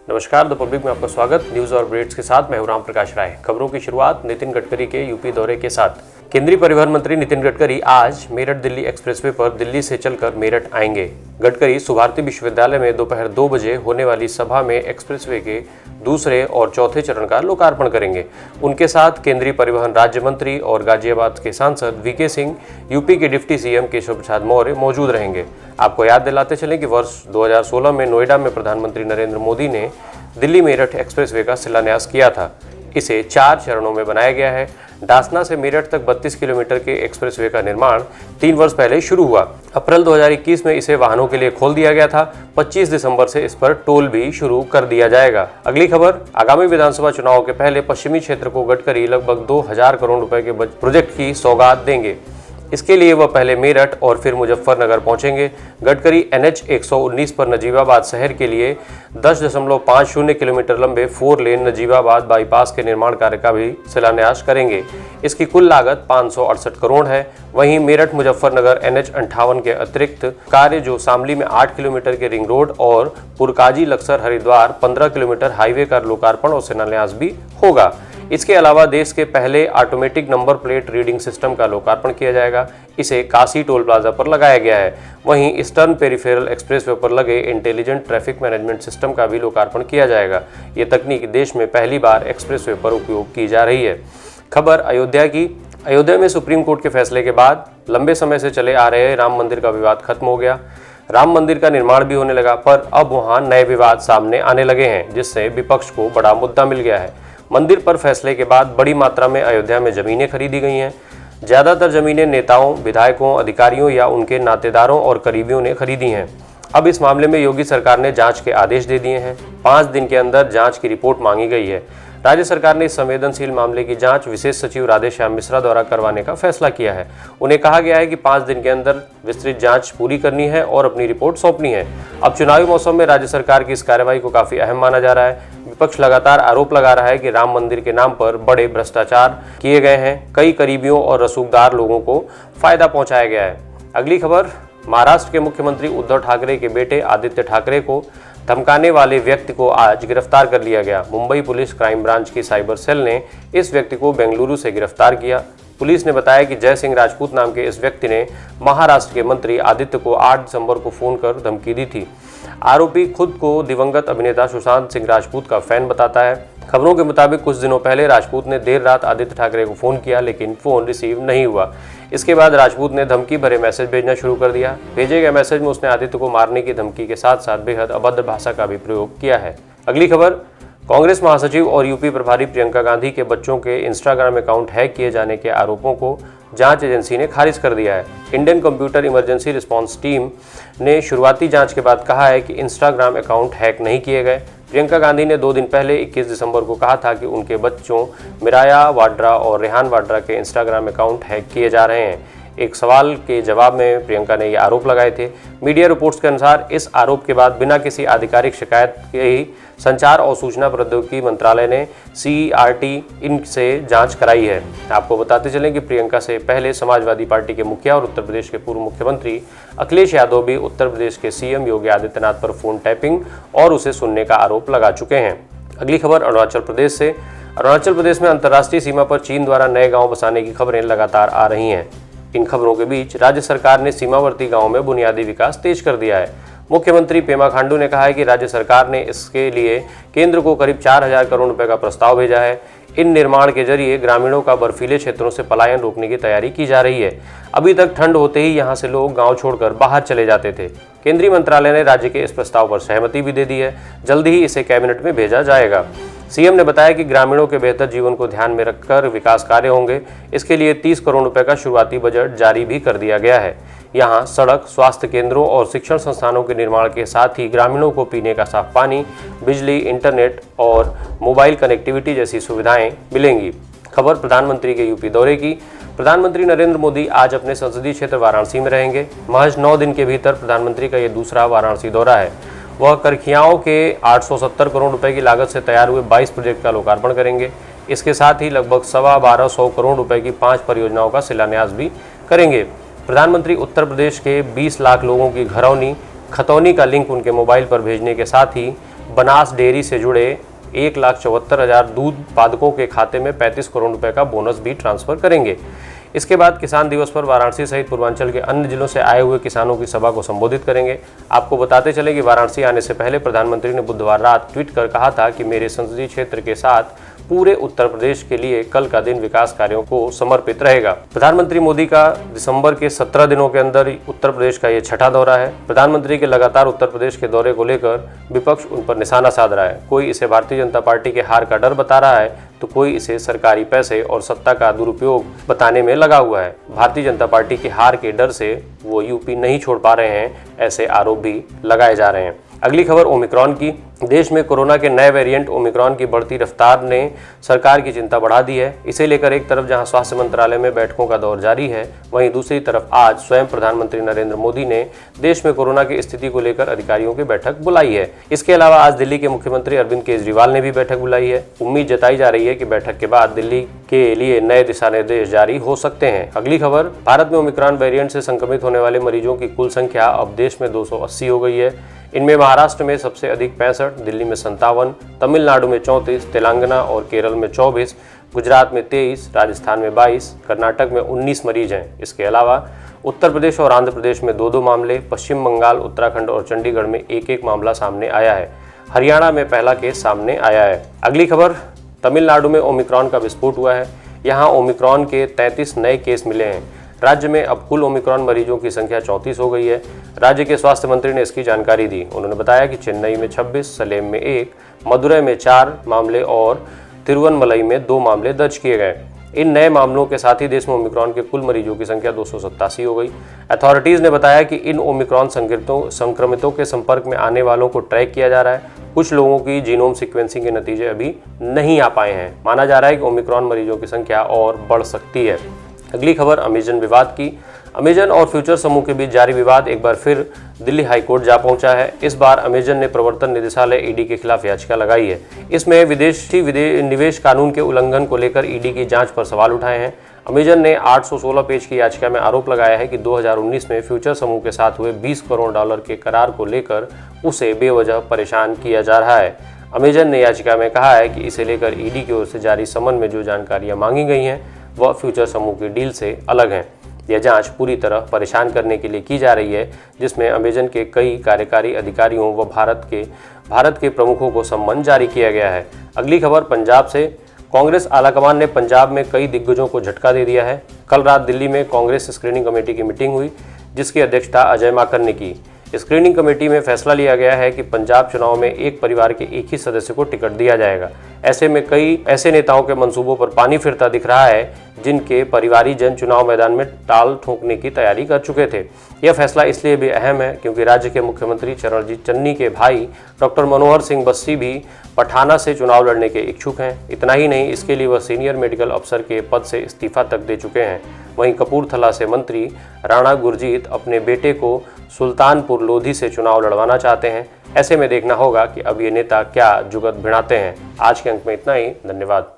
नमस्कार, the public में आपका स्वागत। न्यूज और अपडेट्स के साथ मैं हूं राम प्रकाश राय। खबरों की शुरुआत नितिन गडकरी के यूपी दौरे के साथ। केंद्रीय परिवहन मंत्री नितिन गडकरी आज मेरठ दिल्ली एक्सप्रेसवे पर दिल्ली से चलकर मेरठ आएंगे। गडकरी सुभारती विश्वविद्यालय में दोपहर 2 बजे होने वाली सभा में एक्सप्रेसवे के दूसरे और चौथे चरण का लोकार्पण करेंगे। उनके साथ केंद्रीय परिवहन राज्य मंत्री और गाजियाबाद के सांसद वीके सिंह, यूपी के डिप्टी सीएम केशव प्रसाद मौर्य मौजूद रहेंगे। आपको याद दिलाते चलें कि वर्ष 2016 में नोएडा में प्रधानमंत्री नरेंद्र मोदी ने दिल्ली मेरठ एक्सप्रेसवे का शिलान्यास किया था। इसे 4 चरणों में बनाया गया है। डासना से मेरठ तक 32 किलोमीटर के एक्सप्रेसवे का निर्माण 3 वर्ष पहले शुरू हुआ। अप्रैल 2021 में इसे वाहनों के लिए खोल दिया गया था। 25 दिसंबर से इस पर टोल भी शुरू कर दिया जाएगा। अगली खबर, आगामी विधानसभा चुनाव के पहले पश्चिमी क्षेत्र को गडकरी लगभग 2000 करोड़ रुपए के प्रोजेक्ट की सौगात देंगे। इसके लिए वह पहले मेरठ और फिर मुजफ्फरनगर पहुंचेंगे। गडकरी NH 119 पर नजीबाबाद शहर के लिए 10.50 किलोमीटर लंबे 4 लेन नजीबाबाद बाईपास के निर्माण कार्य का भी शिलान्यास करेंगे। इसकी कुल लागत 568 करोड़ है। वहीं मेरठ मुजफ्फरनगर NH 58 के अतिरिक्त कार्य जो शामली में 8 किलोमीटर के रिंग रोड और पुरकाजी लक्सर हरिद्वार 15 किलोमीटर हाईवे का लोकार्पण और शिलान्यास भी होगा। इसके अलावा देश के पहले automatic number plate reading system का लोकार्पण किया जाएगा। इसे काशी टोल प्लाजा पर लगाया गया है। वहीं ईस्टर्न पेरिफेरल एक्सप्रेसवे पर लगे इंटेलिजेंट ट्रैफिक मैनेजमेंट सिस्टम का भी लोकार्पण किया जाएगा। ये तकनीक देश में पहली बार एक्सप्रेसवे पर उपयोग की जा रही है। खबर अयोध्या की। अयोध्या में सुप्रीम कोर्ट के फैसले के बाद लंबे समय से चले आ रहे राम मंदिर का विवाद खत्म हो गया। राम मंदिर का निर्माण भी होने लगा, पर अब वहां नए विवाद सामने आने लगे हैं, जिससे विपक्ष को बड़ा मुद्दा मिल गया है। मंदिर पर फैसले के बाद बड़ी मात्रा में अयोध्या में जमीनें खरीदी गई हैं। ज़्यादातर जमीनें नेताओं, विधायकों, अधिकारियों या उनके नातेदारों और करीबियों ने खरीदी हैं। अब इस मामले में योगी सरकार ने जांच के आदेश दे दिए हैं। 5 दिन के अंदर जांच की रिपोर्ट मांगी गई है। राज्य सरकार ने इस संवेदनशील मामले की जांच विशेष सचिव राधेश्याम मिश्रा द्वारा करवाने का फैसला किया है। उन्हें कहा गया है कि 5 दिन के अंदर विस्तृत जांच पूरी करनी है और अपनी रिपोर्ट सौंपनी है। अब चुनावी मौसम में राज्य सरकार की इस कार्रवाई को काफी अहम माना जा रहा है। विपक्ष लगातार आरोप लगा रहा है कि राम मंदिर के नाम पर बड़े भ्रष्टाचार किए गए हैं। कई करीबियों और रसूखदार लोगों को फायदा पहुंचाया गया है। अगली खबर, महाराष्ट्र के मुख्यमंत्री उद्धव ठाकरे के बेटे आदित्य ठाकरे को धमकाने वाले व्यक्ति को आज गिरफ्तार कर लिया गया। मुंबई पुलिस क्राइम ब्रांच की साइबर सेल ने इस व्यक्ति को बेंगलुरु से गिरफ्तार किया। पुलिस ने बताया कि जय सिंह राजपूत नाम के इस व्यक्ति ने महाराष्ट्र के मंत्री आदित्य को 8 दिसंबर को फोन कर धमकी दी थी। आरोपी खुद को दिवंगत अभिनेता सुशांत सिंह राजपूत का फैन बताता है। खबरों के मुताबिक कुछ दिनों पहले राजपूत ने देर रात आदित्य ठाकरे को फोन किया, लेकिन फोन रिसीव नहीं हुआ। इसके बाद राजपूत ने धमकी भरे मैसेज भेजना शुरू कर दिया। भेजे गए मैसेज में उसने आदित्य को मारने की धमकी के साथ साथ बेहद अभद्र भाषा का भी प्रयोग किया है। अगली खबर, कांग्रेस महासचिव और यूपी प्रभारी प्रियंका गांधी के बच्चों के इंस्टाग्राम अकाउंट हैक किए जाने के आरोपों को जांच एजेंसी ने खारिज कर दिया है। Indian computer emergency response team ने शुरुआती जांच के बाद कहा है कि इंस्टाग्राम अकाउंट हैक नहीं किए गए। प्रियंका गांधी ने 2 दिन पहले 21 दिसंबर को कहा था कि उनके बच्चों मिराया वाड्रा और रेहान वाड्रा के इंस्टाग्राम अकाउंट हैक किए जा रहे हैं। एक सवाल के जवाब में प्रियंका ने ये आरोप लगाए थे। मीडिया रिपोर्ट्स के अनुसार इस आरोप के बाद बिना किसी आधिकारिक शिकायत के ही संचार और सूचना प्रौद्योगिकी मंत्रालय ने CERT इनसे जांच कराई है। आपको बताते चलें कि प्रियंका से पहले समाजवादी पार्टी के मुखिया और उत्तर प्रदेश के पूर्व मुख्यमंत्री अखिलेश यादव भी उत्तर प्रदेश के CM योगी आदित्यनाथ पर फोन टैपिंग और उसे सुनने का आरोप लगा चुके हैं। अगली खबर अरुणाचल प्रदेश से। अरुणाचल प्रदेश में अंतर्राष्ट्रीय सीमा पर चीन द्वारा नए गाँव बसाने की खबरें लगातार आ रही हैं। इन खबरों के बीच राज्य सरकार ने सीमावर्ती गांवों में बुनियादी विकास तेज कर दिया है। मुख्यमंत्री पेमा खांडू ने कहा है कि राज्य सरकार ने इसके लिए केंद्र को करीब 4000 करोड़ रुपए का प्रस्ताव भेजा है। इन निर्माण के जरिए ग्रामीणों का बर्फीले क्षेत्रों से पलायन रोकने की तैयारी की जा रही है। अभी तक ठंड होते ही यहां से लोग गांव छोड़कर बाहर चले जाते थे। केंद्रीय मंत्रालय ने राज्य के इस प्रस्ताव पर सहमति भी दे दी है। जल्द ही इसे कैबिनेट में भेजा जाएगा। सीएम ने बताया कि ग्रामीणों के बेहतर जीवन को ध्यान में रखकर विकास कार्य होंगे। इसके लिए 30 करोड़ रुपए का शुरुआती बजट जारी भी कर दिया गया है। यहाँ सड़क, स्वास्थ्य केंद्रों और शिक्षण संस्थानों के निर्माण के साथ ही ग्रामीणों को पीने का साफ पानी, बिजली, इंटरनेट और मोबाइल कनेक्टिविटी जैसी सुविधाएं मिलेंगी। खबर प्रधानमंत्री के यूपी दौरे की। प्रधानमंत्री नरेंद्र मोदी आज अपने संसदीय क्षेत्र वाराणसी में रहेंगे। महज 9 दिन के भीतर प्रधानमंत्री का ये दूसरा वाराणसी दौरा है। वह करखियाओं के 870 करोड़ रुपए की लागत से तैयार हुए 22 प्रोजेक्ट का लोकार्पण करेंगे। इसके साथ ही लगभग 1250 करोड़ रुपए की 5 परियोजनाओं का शिलान्यास भी करेंगे। प्रधानमंत्री उत्तर प्रदेश के 20 लाख लोगों की घरौनी खतौनी का लिंक उनके मोबाइल पर भेजने के साथ ही बनास डेयरी से जुड़े 1,74,000 दूध उत्पादकों के खाते में 35 करोड़ रुपए का बोनस भी ट्रांसफर करेंगे। इसके बाद किसान दिवस पर वाराणसी सहित पूर्वांचल के अन्य जिलों से आए हुए किसानों की सभा को संबोधित करेंगे। आपको बताते चले कि वाराणसी आने से पहले प्रधानमंत्री ने बुधवार रात ट्वीट कर कहा था कि मेरे संसदीय क्षेत्र के साथ पूरे उत्तर प्रदेश के लिए कल का दिन विकास कार्यों को समर्पित रहेगा। प्रधानमंत्री मोदी का दिसंबर के 17 दिनों के अंदर उत्तर प्रदेश का ये छठा दौरा है। प्रधानमंत्री के लगातार उत्तर प्रदेश के दौरे को लेकर विपक्ष उन पर निशाना साध रहा है। कोई इसे भारतीय जनता पार्टी के हार का डर बता रहा है तो कोई इसे सरकारी पैसे और सत्ता का दुरुपयोग बताने में लगा हुआ है। भारतीय जनता पार्टी की हार के डर से वो यूपी नहीं छोड़ पा रहे हैं, ऐसे आरोप भी लगाए जा रहे हैं। अगली खबर ओमिक्रॉन की। देश में कोरोना के नए वेरिएंट ओमिक्रॉन की बढ़ती रफ्तार ने सरकार की चिंता बढ़ा दी है। इसे लेकर एक तरफ जहां स्वास्थ्य मंत्रालय में बैठकों का दौर जारी है, वहीं दूसरी तरफ आज स्वयं प्रधानमंत्री नरेंद्र मोदी ने देश में कोरोना की स्थिति को लेकर अधिकारियों की बैठक बुलाई है। इसके अलावा आज दिल्ली के मुख्यमंत्री अरविंद केजरीवाल ने भी बैठक बुलाई है। उम्मीद जताई जा रही है कि बैठक के बाद दिल्ली के लिए नए दिशा निर्देश जारी हो सकते हैं। अगली खबर, भारत में ओमिक्रॉन वेरिएंट से संक्रमित होने वाले मरीजों की कुल संख्या अब देश में 280 हो गई है। इनमें महाराष्ट्र में सबसे अधिक 65, दिल्ली में 57, तमिलनाडु में 34, तेलंगाना और केरल में 24, गुजरात में 23, राजस्थान में 22, कर्नाटक में 19 मरीज हैं। इसके अलावा उत्तर प्रदेश और आंध्र प्रदेश में 2-2 मामले, पश्चिम बंगाल, उत्तराखंड और चंडीगढ़ में 1-1 मामला सामने आया है। हरियाणा में पहला केस सामने आया है। अगली खबर, तमिलनाडु में ओमिक्रॉन का विस्फोट हुआ है। यहाँ ओमिक्रॉन के 33 नए केस मिले हैं। राज्य में अब कुल ओमिक्रॉन मरीजों की संख्या 34 हो गई है। राज्य के स्वास्थ्य मंत्री ने इसकी जानकारी दी। उन्होंने बताया कि चेन्नई में 26, सलेम में 1, मदुरई में 4 मामले और तिरुवनमलई में 2 मामले दर्ज किए गए। इन नए मामलों के साथ ही देश में ओमिक्रॉन के कुल मरीजों की संख्या 287 हो गई। अथॉरिटीज़ ने बताया कि इन ओमिक्रॉन संक्रमितों के संपर्क में आने वालों को ट्रैक किया जा रहा है। कुछ लोगों की जीनोम सीक्वेंसिंग के नतीजे अभी नहीं आ पाए हैं। माना जा रहा है कि ओमिक्रॉन मरीजों की संख्या और बढ़ सकती है। अगली खबर अमेजन विवाद की। अमेजन और फ्यूचर समूह के बीच जारी विवाद एक बार फिर दिल्ली हाईकोर्ट जा पहुंचा है। इस बार अमेजन ने प्रवर्तन निदेशालय ईडी के खिलाफ याचिका लगाई है। इसमें विदेशी निवेश कानून के उल्लंघन को लेकर ईडी की जांच पर सवाल उठाए हैं। अमेजन ने 816 पेज की याचिका में आरोप लगाया है कि 2019 में फ्यूचर समूह के साथ हुए $20 करोड़ के करार को लेकर उसे बेवजह परेशान किया जा रहा है। अमेजन ने याचिका में कहा है कि इसे लेकर ईडी की ओर से जारी समन में जो जानकारियां मांगी गई हैं वह फ्यूचर समूह की डील से अलग हैं। यह जांच पूरी तरह परेशान करने के लिए की जा रही है, जिसमें अमेजन के कई कार्यकारी अधिकारियों व भारत के प्रमुखों को सम्मन जारी किया गया है। अगली खबर पंजाब से। कांग्रेस आलाकमान ने पंजाब में कई दिग्गजों को झटका दे दिया है। कल रात दिल्ली में कांग्रेस स्क्रीनिंग कमेटी की मीटिंग हुई, जिसकी अध्यक्षता अजय माकन ने की। स्क्रीनिंग कमेटी में फैसला लिया गया है कि पंजाब चुनाव में एक परिवार के एक ही सदस्य को टिकट दिया जाएगा। ऐसे में कई ऐसे नेताओं के मंसूबों पर पानी फिरता दिख रहा है, जिनके परिवारीजन चुनाव मैदान में टाल ठोकने की तैयारी कर चुके थे। यह फैसला इसलिए भी अहम है क्योंकि राज्य के मुख्यमंत्री चरणजीत चन्नी के भाई डॉक्टर मनोहर सिंह बस्सी भी पठाना से चुनाव लड़ने के इच्छुक हैं। इतना ही नहीं, इसके लिए वह सीनियर मेडिकल अफसर के पद से इस्तीफा तक दे चुके हैं। वहीं कपूरथला से मंत्री राणा गुरजीत अपने बेटे को सुल्तानपुर लोधी से चुनाव लड़वाना चाहते हैं। ऐसे में देखना होगा कि अब ये नेता क्या जुगत भिड़ाते हैं। आज के अंक में इतना ही। धन्यवाद।